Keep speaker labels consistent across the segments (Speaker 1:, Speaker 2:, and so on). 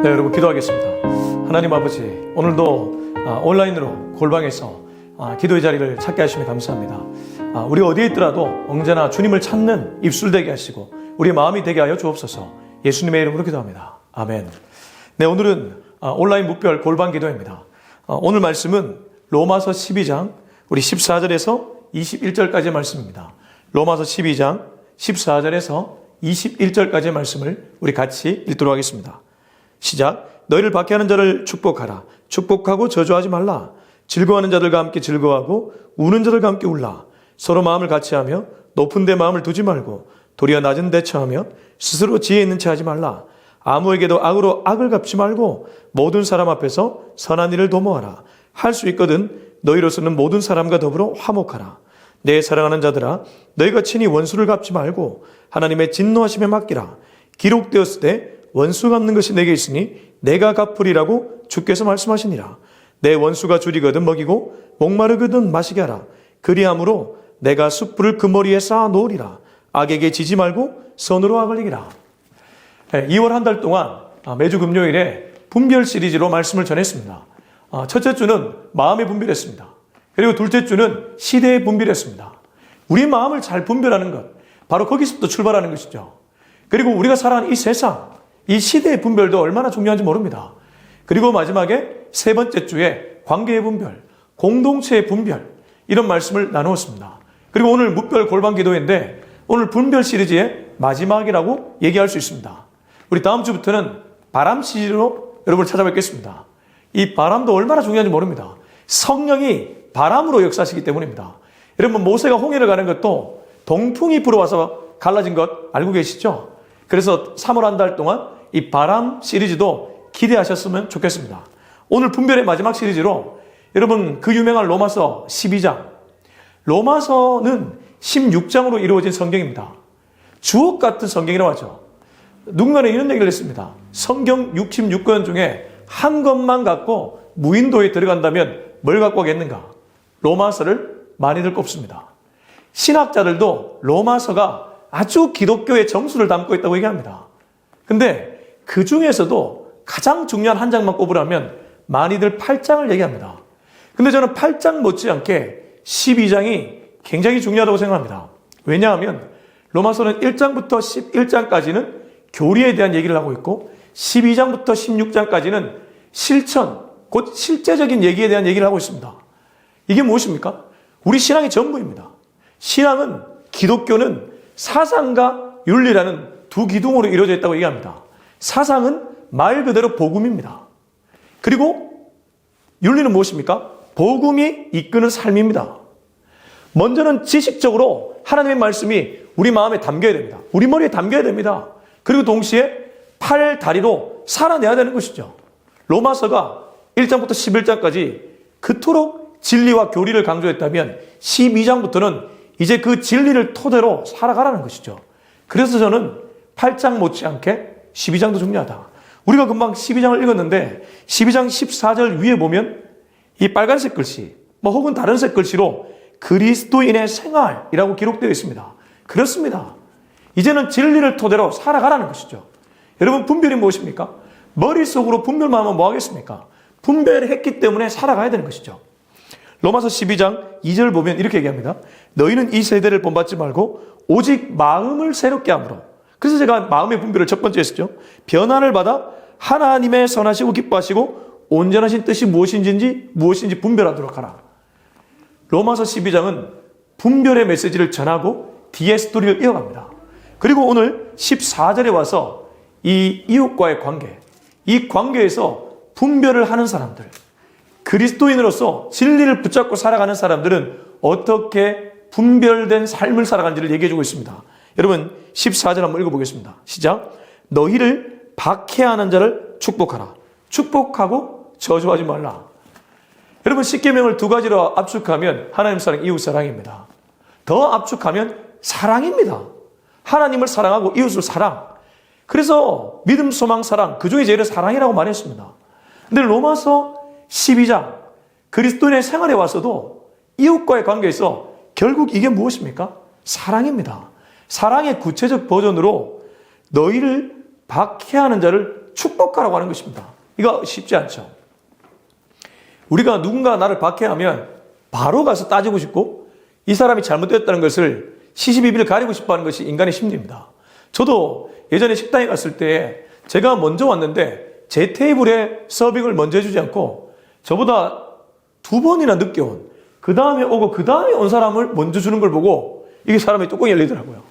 Speaker 1: 네, 여러분 기도하겠습니다. 하나님 아버지, 오늘도 온라인으로 골방에서 기도의 자리를 찾게 하시면 감사합니다. 우리 어디에 있더라도 언제나 주님을 찾는 입술 되게 하시고 우리의 마음이 되게 하여 주옵소서. 예수님의 이름으로 기도합니다. 아멘. 네, 오늘은 온라인 무별 골방 기도입니다. 오늘 말씀은 로마서 12장 우리 14절에서 21절까지의 말씀입니다. 로마서 12장 14절에서 21절까지의 말씀을 우리 같이 읽도록 하겠습니다. 시작. 너희를 박해하는 자를 축복하라. 축복하고 저주하지 말라. 즐거워하는 자들과 함께 즐거워하고 우는 자들과 함께 울라. 서로 마음을 같이하며 높은 데 마음을 두지 말고 도리어 낮은 데 처하며 스스로 지혜 있는 체 하지 말라. 아무에게도 악으로 악을 갚지 말고 모든 사람 앞에서 선한 일을 도모하라. 할 수 있거든 너희로서는 모든 사람과 더불어 화목하라. 내 사랑하는 자들아, 너희가 친히 원수를 갚지 말고 하나님의 진노하심에 맡기라. 기록되었을 때 원수 갚는 것이 내게 있으니 내가 갚으리라고 주께서 말씀하시니라. 내 원수가 줄이거든 먹이고 목마르거든 마시게 하라. 그리함으로 내가 숯불을 그 머리에 쌓아 놓으리라. 악에게 지지 말고 선으로 악을 이기라. 2월 한 달 동안 매주 금요일에 분별 시리즈로 말씀을 전했습니다. 첫째 주는 마음의 분별했습니다. 그리고 둘째 주는 시대의 분별했습니다. 우리 마음을 잘 분별하는 것, 바로 거기서부터 출발하는 것이죠. 그리고 우리가 살아가는 이 세상, 이 시대의 분별도 얼마나 중요한지 모릅니다. 그리고 마지막에 세 번째 주에 관계의 분별, 공동체의 분별, 이런 말씀을 나누었습니다. 그리고 오늘 무별 골방 기도인데 오늘 분별 시리즈의 마지막이라고 얘기할 수 있습니다. 우리 다음 주부터는 바람 시리즈로 여러분을 찾아뵙겠습니다. 이 바람도 얼마나 중요한지 모릅니다. 성령이 바람으로 역사하시기 때문입니다. 여러분, 모세가 홍해를 가는 것도 동풍이 불어와서 갈라진 것 알고 계시죠? 그래서 3월 한 달 동안 이 바람 시리즈도 기대하셨으면 좋겠습니다. 오늘 분별의 마지막 시리즈로 여러분 그 유명한 로마서 12장, 로마서는 16장으로 이루어진 성경입니다. 주옥 같은 성경이라고 하죠. 누군가는 이런 얘기를 했습니다. 성경 66권 중에 한 권만 갖고 무인도에 들어간다면 뭘 갖고 가겠는가? 로마서를 많이들 꼽습니다. 신학자들도 로마서가 아주 기독교의 정수를 담고 있다고 얘기합니다. 근데 그 중에서도 가장 중요한 한 장만 꼽으라면 많이들 8장을 얘기합니다. 근데 저는 8장 못지않게 12장이 굉장히 중요하다고 생각합니다. 왜냐하면 로마서는 1장부터 11장까지는 교리에 대한 얘기를 하고 있고 12장부터 16장까지는 실천, 곧 실제적인 얘기에 대한 얘기를 하고 있습니다. 이게 무엇입니까? 우리 신앙의 전부입니다. 신앙은, 기독교는 사상과 윤리라는 두 기둥으로 이루어져 있다고 얘기합니다. 사상은 말 그대로 복음입니다. 그리고 윤리는 무엇입니까? 복음이 이끄는 삶입니다. 먼저는 지식적으로 하나님의 말씀이 우리 마음에 담겨야 됩니다. 우리 머리에 담겨야 됩니다. 그리고 동시에 팔 다리로 살아내야 되는 것이죠. 로마서가 1장부터 11장까지 그토록 진리와 교리를 강조했다면 12장부터는 이제 그 진리를 토대로 살아가라는 것이죠. 그래서 저는 8장 못지않게 12장도 중요하다. 우리가 금방 12장을 읽었는데 12장 14절 위에 보면 이 빨간색 글씨 혹은 다른 색 글씨로 그리스도인의 생활이라고 기록되어 있습니다. 그렇습니다. 이제는 진리를 토대로 살아가라는 것이죠. 여러분, 분별이 무엇입니까? 머릿속으로 분별만 하면 뭐 하겠습니까? 분별했기 때문에 살아가야 되는 것이죠. 로마서 12장 2절 보면 이렇게 얘기합니다. 너희는 이 세대를 본받지 말고 오직 마음을 새롭게 함으로. 그래서 제가 마음의 분별을 첫 번째 했었죠. 변화를 받아 하나님의 선하시고 기뻐하시고 온전하신 뜻이 무엇인지 분별하도록 하라. 로마서 12장은 분별의 메시지를 전하고 뒤에 스토리를 이어갑니다. 그리고 오늘 14절에 와서 이 이웃과의 관계, 이 관계에서 분별을 하는 사람들, 그리스도인으로서 진리를 붙잡고 살아가는 사람들은 어떻게 분별된 삶을 살아가는지를 얘기해주고 있습니다. 여러분 14절 한번 읽어보겠습니다. 시작. 너희를 박해하는 자를 축복하라. 축복하고 저주하지 말라. 여러분 10계명을 두 가지로 압축하면 하나님 사랑, 이웃 사랑입니다. 더 압축하면 사랑입니다. 하나님을 사랑하고 이웃을 사랑. 그래서 믿음, 소망, 사랑, 그 중에 제일 사랑이라고 말했습니다. 근데 로마서 12장 그리스도인의 생활에 와서도 이웃과의 관계에서 결국 이게 무엇입니까? 사랑입니다. 사랑의 구체적 버전으로 너희를 박해하는 자를 축복하라고 하는 것입니다. 이거 쉽지 않죠. 우리가 누군가 나를 박해하면 바로 가서 따지고 싶고 이 사람이 잘못됐다는 것을 시시비비를 가리고 싶어하는 것이 인간의 심리입니다. 저도 예전에 식당에 갔을 때 제가 먼저 왔는데 제 테이블에 서빙을 먼저 해주지 않고 저보다 2번이나 늦게 온, 그 다음에 오고 그 다음에 온 사람을 먼저 주는 걸 보고 이게 사람의 뚜껑이 열리더라고요.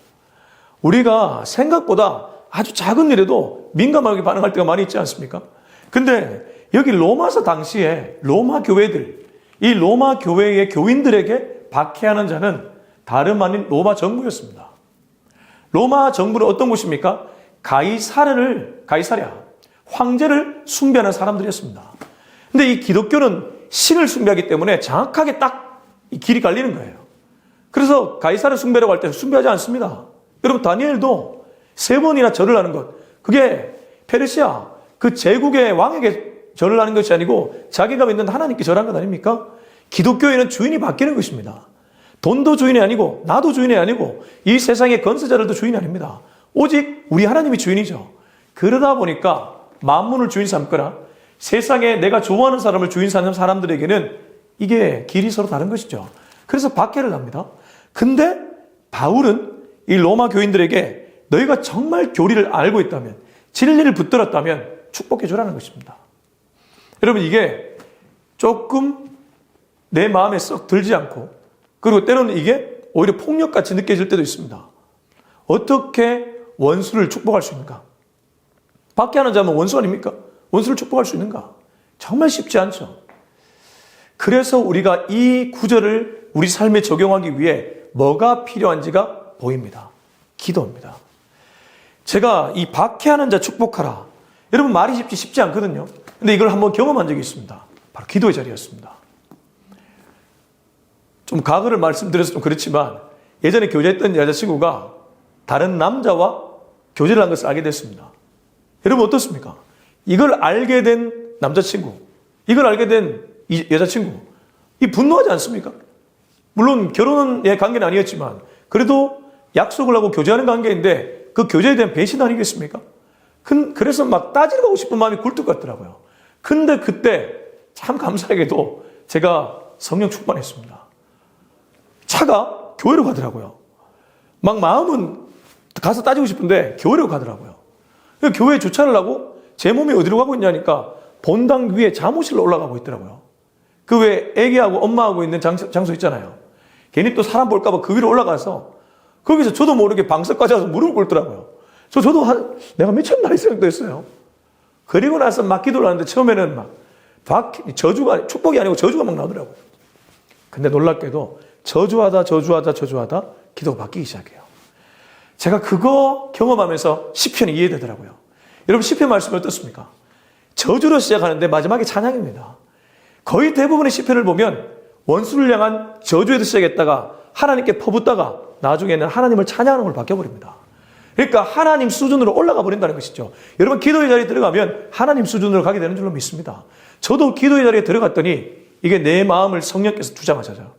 Speaker 1: 우리가 생각보다 아주 작은 일에도 민감하게 반응할 때가 많이 있지 않습니까? 근데 여기 로마서 당시에 로마 교회들, 이 로마 교회의 교인들에게 박해하는 자는 다름 아닌 로마 정부였습니다. 로마 정부는 어떤 곳입니까? 가이사랴, 황제를 숭배하는 사람들이었습니다. 근데 이 기독교는 신을 숭배하기 때문에 정확하게 딱 이 길이 갈리는 거예요. 그래서 가이사를 숭배라고 할 때 숭배하지 않습니다. 여러분, 다니엘도 3번이나 절을 하는 것, 그게 페르시아 그 제국의 왕에게 절을 하는 것이 아니고 자기가 믿는 하나님께 절한 것 아닙니까? 기독교에는 주인이 바뀌는 것입니다. 돈도 주인이 아니고 나도 주인이 아니고 이 세상의 건세자들도 주인이 아닙니다. 오직 우리 하나님이 주인이죠. 그러다 보니까 만문을 주인 삼거나 세상에 내가 좋아하는 사람을 주인 삼는 사람들에게는 이게 길이 서로 다른 것이죠. 그래서 박해를 합니다. 근데 바울은 이 로마 교인들에게 너희가 정말 교리를 알고 있다면, 진리를 붙들었다면 축복해 주라는 것입니다. 여러분, 이게 조금 내 마음에 썩 들지 않고, 그리고 때로는 이게 오히려 폭력같이 느껴질 때도 있습니다. 어떻게 원수를 축복할 수 있는가? 박해하는 자면 원수 아닙니까? 원수를 축복할 수 있는가? 정말 쉽지 않죠. 그래서 우리가 이 구절을 우리 삶에 적용하기 위해 뭐가 필요한지가 보입니다. 기도입니다. 제가 이 박해하는 자 축복하라. 여러분, 말이 쉽지 않거든요. 근데 이걸 한번 경험한 적이 있습니다. 바로 기도의 자리였습니다. 좀 과거를 말씀드려서 좀 그렇지만 예전에 교제했던 여자친구가 다른 남자와 교제를 한 것을 알게 됐습니다. 여러분, 어떻습니까? 이걸 알게 된 남자친구, 이걸 알게 된 이 여자친구, 이 분노하지 않습니까? 물론 결혼의 관계는 아니었지만 그래도 약속을 하고 교제하는 관계인데 그 교제에 대한 배신 아니겠습니까? 그래서 막 따지러 가고 싶은 마음이 굴뚝 같더라고요. 근데 그때 참 감사하게도 제가 성령 충만했습니다. 차가 교회로 가더라고요. 막 마음은 가서 따지고 싶은데 교회로 가더라고요. 교회에 주차를 하고 제 몸이 어디로 가고 있냐니까 본당 위에 잠옷실로 올라가고 있더라고요. 그 왜 애기하고 엄마하고 있는 장소 있잖아요. 괜히 또 사람 볼까봐 그 위로 올라가서 거기서 저도 모르게 방석까지 와서 무릎을 꿇더라고요. 저도 내가 미쳤나 이 생각도 했어요. 그리고 나서 막 기도를 하는데 처음에는 막 저주가, 축복이 아니고 저주가 막 나오더라고요. 근데 놀랍게도 저주하다 기도가 바뀌기 시작해요. 제가 그거 경험하면서 시편이 이해되더라고요. 여러분, 시편 말씀이 어떻습니까? 저주로 시작하는데 마지막에 찬양입니다. 거의 대부분의 시편을 보면 원수를 향한 저주에서 시작했다가 하나님께 퍼붓다가 나중에는 하나님을 찬양하는 걸로 바뀌어버립니다. 그러니까 하나님 수준으로 올라가 버린다는 것이죠. 여러분, 기도의 자리에 들어가면 하나님 수준으로 가게 되는 줄로 믿습니다. 저도 기도의 자리에 들어갔더니 이게 내 마음을 성령께서 주장하셔요.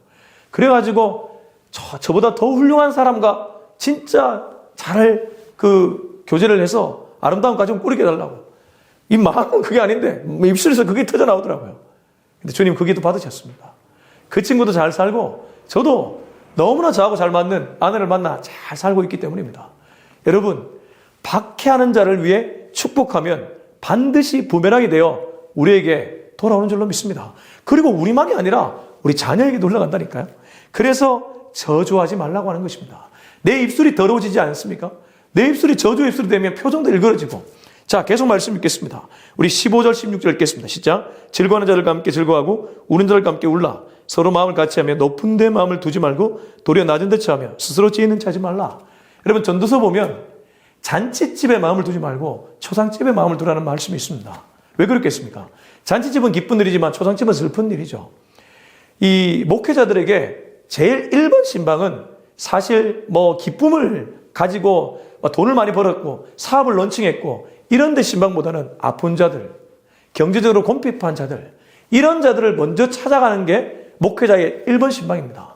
Speaker 1: 그래가지고 저보다 더 훌륭한 사람과 진짜 잘 교제를 해서 아름다운 가정을 꾸리게 해달라고. 이 마음은 그게 아닌데 입술에서 그게 터져 나오더라고요. 근데 주님 그 기도 받으셨습니다. 그 친구도 잘 살고 저도 너무나 저하고 잘 맞는 아내를 만나 잘 살고 있기 때문입니다. 여러분, 박해하는 자를 위해 축복하면 반드시 부메랑이 되어 우리에게 돌아오는 줄로 믿습니다. 그리고 우리만이 아니라 우리 자녀에게도 흘러간다니까요. 그래서 저주하지 말라고 하는 것입니다. 내 입술이 더러워지지 않습니까? 내 입술이 저주 입술이 되면 표정도 일그러지고. 자, 계속 말씀 읽겠습니다. 우리 15절 16절 읽겠습니다. 시작. 즐거워하는 자들과 함께 즐거워하고 우는 자들과 함께 울라. 서로 마음을 같이 하며 높은 데 마음을 두지 말고 도리어 낮은 데 처하며 스스로 지혜는 차지 말라. 여러분, 전도서 보면 잔치집에 마음을 두지 말고 초상집에 마음을 두라는 말씀이 있습니다. 왜 그렇겠습니까? 잔치집은 기쁜 일이지만 초상집은 슬픈 일이죠. 이 목회자들에게 제일 1번 신방은 사실 기쁨을 가지고 돈을 많이 벌었고 사업을 런칭했고 이런 데 신방보다는 아픈 자들, 경제적으로 곤핍한 자들, 이런 자들을 먼저 찾아가는 게 목회자의 1번 신방입니다.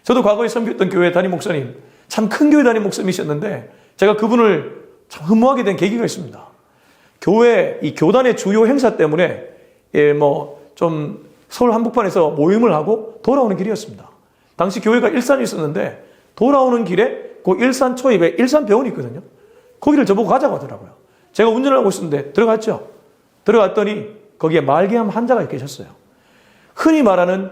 Speaker 1: 저도 과거에 섬겼던 교회 담임 목사님, 참 큰 교회 담임 목사님이셨는데 제가 그분을 참 흠모하게 된 계기가 있습니다. 교회, 이 교단의 주요 행사 때문에, 좀 서울 한복판에서 모임을 하고 돌아오는 길이었습니다. 당시 교회가 일산에 있었는데, 돌아오는 길에 그 일산 초입에 일산병원이 있거든요. 거기를 저보고 가자고 하더라고요. 제가 운전을 하고 있었는데 들어갔죠. 들어갔더니 거기에 말기암 환자가 계셨어요. 흔히 말하는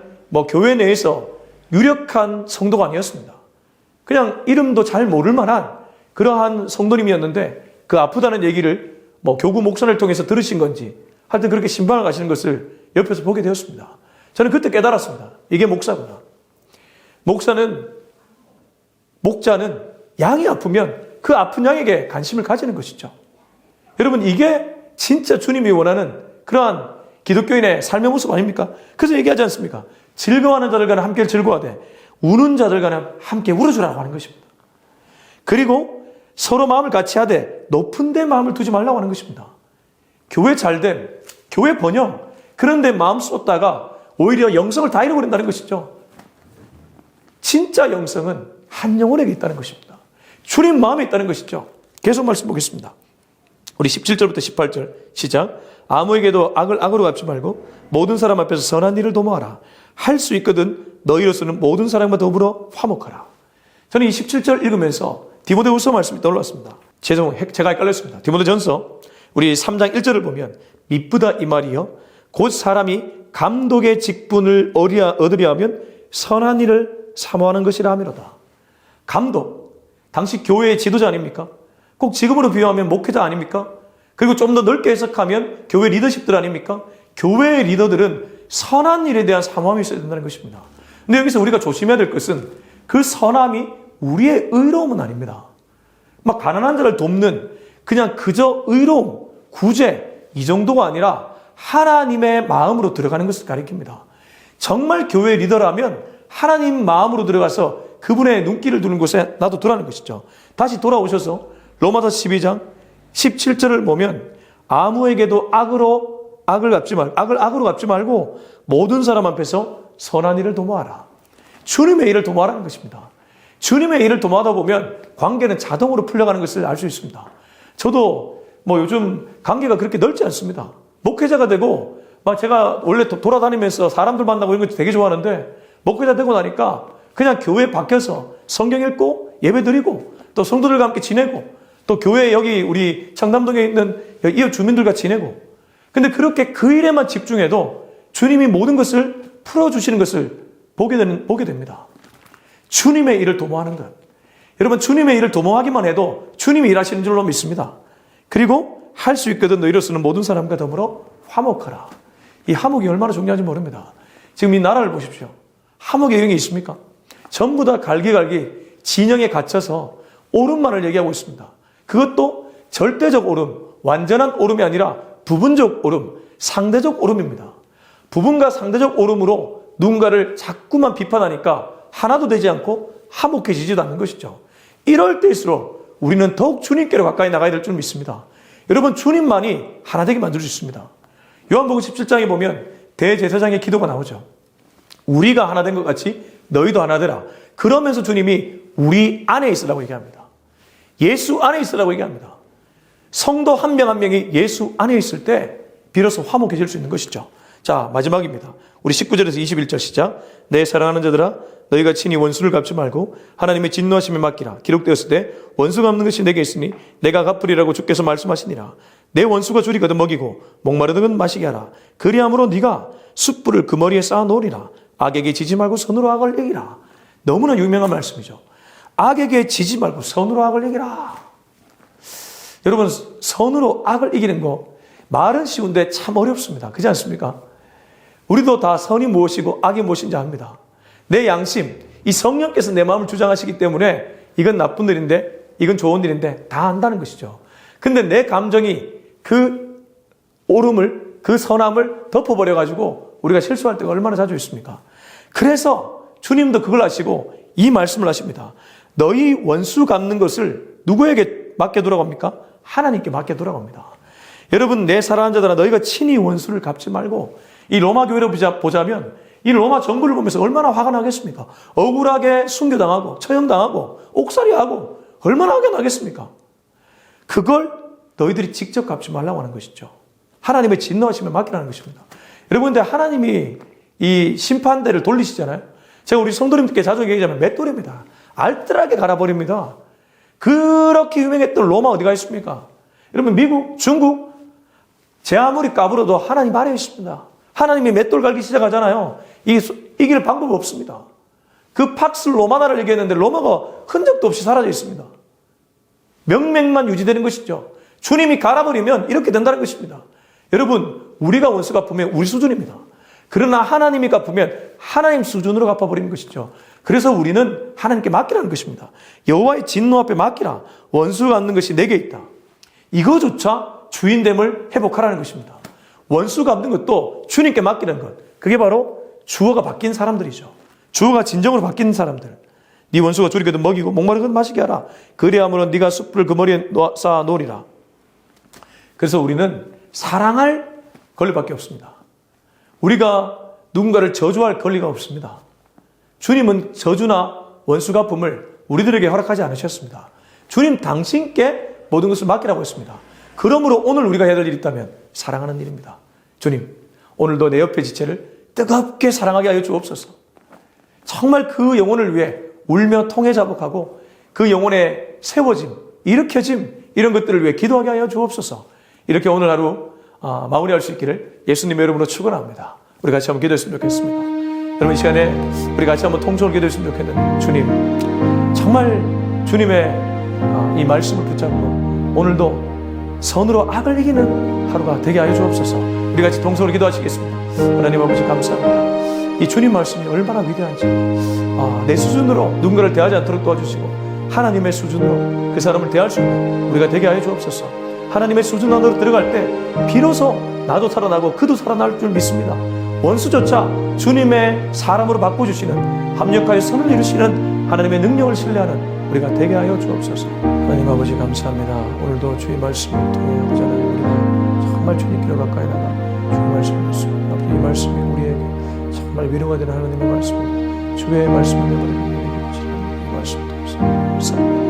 Speaker 1: 교회 내에서 유력한 성도가 아니었습니다. 그냥 이름도 잘 모를 만한 그러한 성도님이었는데 그 아프다는 얘기를 교구 목사를 통해서 들으신 건지 하여튼 그렇게 신방을 가시는 것을 옆에서 보게 되었습니다. 저는 그때 깨달았습니다. 이게 목사구나. 목자는 양이 아프면 그 아픈 양에게 관심을 가지는 것이죠. 여러분, 이게 진짜 주님이 원하는 그러한 기독교인의 삶의 모습 아닙니까? 그래서 얘기하지 않습니까? 즐거워하는 자들과는 함께 즐거워하되 우는 자들과는 함께 울어주라고 하는 것입니다. 그리고 서로 마음을 같이 하되 높은 데 마음을 두지 말라고 하는 것입니다. 교회 잘됨, 교회 번영, 그런 데 마음 쏟다가 오히려 영성을 다 잃어버린다는 것이죠. 진짜 영성은 한 영혼에게 있다는 것입니다. 주님 마음에 있다는 것이죠. 계속 말씀 보겠습니다. 우리 17절부터 18절 시작. 아무에게도 악을 악으로 갚지 말고 모든 사람 앞에서 선한 일을 도모하라. 할 수 있거든 너희로서는 모든 사람과 더불어 화목하라. 저는 이 17절 읽으면서 디모데후서 말씀이 떠올랐습니다. 제가 헷갈렸습니다. 디모데전서 우리 3장 1절을 보면 미쁘다 이 말이요 곧 사람이 감독의 직분을 얻으려 하면 선한 일을 사모하는 것이라 하미로다. 감독, 당시 교회의 지도자 아닙니까? 꼭 지금으로 비유하면 목회자 아닙니까? 그리고 좀 더 넓게 해석하면 교회 리더십들 아닙니까? 교회의 리더들은 선한 일에 대한 사모함이 있어야 된다는 것입니다. 근데 여기서 우리가 조심해야 될 것은 그 선함이 우리의 의로움은 아닙니다. 막 가난한 자를 돕는 그냥 그저 의로움, 구제 이 정도가 아니라 하나님의 마음으로 들어가는 것을 가리킵니다. 정말 교회 리더라면 하나님 마음으로 들어가서 그분의 눈길을 두는 곳에 나도 두라는 것이죠. 다시 돌아오셔서 로마서 12장 17절을 보면 아무에게도 악을 악으로 갚지 말고 모든 사람 앞에서 선한 일을 도모하라. 주님의 일을 도모하라는 것입니다. 주님의 일을 도모하다 보면 관계는 자동으로 풀려가는 것을 알 수 있습니다. 저도 요즘 관계가 그렇게 넓지 않습니다. 목회자가 되고 제가 원래 돌아다니면서 사람들 만나고 이런 거 되게 좋아하는데 목회자 되고 나니까 그냥 교회 밖에서 성경 읽고 예배 드리고 또 성도들과 함께 지내고 또 교회 여기 우리 청담동에 있는 이웃 주민들과 지내고 근데 그렇게 그 일에만 집중해도 주님이 모든 것을 풀어주시는 것을 보게 됩니다. 주님의 일을 도모하는 것. 여러분 주님의 일을 도모하기만 해도 주님이 일하시는 줄로 믿습니다. 그리고 할 수 있거든 너희로서는 모든 사람과 더불어 화목하라. 이 화목이 얼마나 중요한지 모릅니다. 지금 이 나라를 보십시오. 화목의 영이 있습니까? 전부 다 갈기갈기 진영에 갇혀서 옳음만을 얘기하고 있습니다. 그것도 절대적 옳음, 완전한 옳음이 아니라 부분적 옳음, 상대적 옳음입니다. 부분과 상대적 옳음으로 누군가를 자꾸만 비판하니까 하나도 되지 않고 화목해지지도 않는 것이죠. 이럴 때일수록 우리는 더욱 주님께로 가까이 나가야 될 줄 믿습니다. 여러분 주님만이 하나 되게 만들 수 있습니다. 요한복음 17장에 보면 대제사장의 기도가 나오죠. 우리가 하나 된 것 같이 너희도 하나 되라. 그러면서 주님이 우리 안에 있으라고 얘기합니다. 예수 안에 있으라고 얘기합니다. 성도 한 명 한 명이 예수 안에 있을 때 비로소 화목해질 수 있는 것이죠. 자, 마지막입니다. 우리 19절에서 21절 시작. 내 사랑하는 자들아 너희가 친히 원수를 갚지 말고 하나님의 진노하심에 맡기라. 기록되었을 때 원수 갚는 것이 내게 있으니 내가 갚으리라고 주께서 말씀하시니라. 내 원수가 줄이거든 먹이고 목마르거든 마시게 하라. 그리함으로 네가 숯불을 그 머리에 쌓아 놓으리라. 악에게 지지 말고 선으로 악을 이기라. 너무나 유명한 말씀이죠. 악에게 지지 말고 선으로 악을 이기라. 여러분 선으로 악을 이기는 거 말은 쉬운데 참 어렵습니다. 그렇지 않습니까? 우리도 다 선이 무엇이고 악이 무엇인지 압니다. 내 양심, 이 성령께서 내 마음을 주장하시기 때문에 이건 나쁜 일인데 이건 좋은 일인데 다 안다는 것이죠. 근데 내 감정이 그 옳음을, 그 선함을 덮어버려가지고 우리가 실수할 때가 얼마나 자주 있습니까? 그래서 주님도 그걸 아시고 이 말씀을 하십니다. 너희 원수 갚는 것을 누구에게 맡겨두라고 합니까? 하나님께 맡겨두라고 합니다. 여러분 내 사랑하는 자들아 너희가 친히 원수를 갚지 말고 이 로마 교회를 보자면 이 로마 정부를 보면서 얼마나 화가 나겠습니까? 억울하게 순교당하고 처형당하고 옥살이하고 얼마나 화가 나겠습니까? 그걸 너희들이 직접 갚지 말라고 하는 것이죠. 하나님의 진노하심을 맡기라는 것입니다. 여러분, 근데 하나님이 이 심판대를 돌리시잖아요. 제가 우리 성도님들께 자주 얘기하자면 맷돌입니다. 알뜰하게 갈아버립니다. 그렇게 유명했던 로마 어디가 있습니까? 여러분, 미국, 중국, 제 아무리 까불어도 하나님 아래에 있습니다. 하나님이 맷돌 갈기 시작하잖아요. 이길 방법 없습니다. 그 팍스 로마나를 얘기했는데 로마가 흔적도 없이 사라져 있습니다. 명맥만 유지되는 것이죠. 주님이 갈아버리면 이렇게 된다는 것입니다. 여러분, 우리가 원수 갚으면 우리 수준입니다. 그러나 하나님이 갚으면 하나님 수준으로 갚아버리는 것이죠. 그래서 우리는 하나님께 맡기라는 것입니다. 여호와의 진노 앞에 맡기라. 원수 갚는 것이 내게 있다. 이거조차 주인됨을 회복하라는 것입니다. 원수 갚는 것도 주님께 맡기는 것. 그게 바로 주어가 바뀐 사람들이죠. 주어가 진정으로 바뀐 사람들. 네 원수가 줄이거든 먹이고 목마르거든 마시게 하라. 그리하므로 네가 숯불을 그 머리에 쌓아 놓으리라. 그래서 우리는 사랑할 권리밖에 없습니다. 우리가 누군가를 저주할 권리가 없습니다. 주님은 저주나 원수 갚음을 우리들에게 허락하지 않으셨습니다. 주님 당신께 모든 것을 맡기라고 했습니다. 그러므로 오늘 우리가 해야 될 일이 있다면 사랑하는 일입니다. 주님, 오늘도 내 옆에 지체를 뜨겁게 사랑하게 하여 주옵소서. 정말 그 영혼을 위해 울며 통해 자복하고 그 영혼의 세워짐, 일으켜짐 이런 것들을 위해 기도하게 하여 주옵소서. 이렇게 오늘 하루 마무리할 수 있기를 예수님의 이름으로 축원합니다. 우리 같이 한번 기도했으면 좋겠습니다. 여러분, 이 시간에 우리 같이 한번 통성을 기도했으면 좋겠는데, 주님, 정말 주님의 이 말씀을 붙잡고 오늘도 선으로 악을 이기는 하루가 되게 하여 주옵소서. 우리 같이 통성으로 기도하시겠습니다. 하나님 아버지 감사합니다. 이 주님 말씀이 얼마나 위대한지, 내 수준으로 누군가를 대하지 않도록 도와주시고 하나님의 수준으로 그 사람을 대할 수 있는 우리가 되게 하여 주옵소서. 하나님의 수준 안으로 들어갈 때 비로소 나도 살아나고 그도 살아날 줄 믿습니다. 원수조차 주님의 사람으로 바꿔주시는, 합력하여 선을 이루시는 하나님의 능력을 신뢰하는 우리가 되게 하여 주옵소서. 하나님 아버지 감사합니다. 오늘도 주의 말씀을 통해 아버지 하나님, 우리가 정말 주님께로 가까이 나가 주의 말씀을 듣습니다. 아버지, 이 말씀이 우리에게 정말 위로가 되는 하나님의 말씀입니다. 주의 말씀을 내버리고 우리에게 주시는 이 말씀 감사합니다.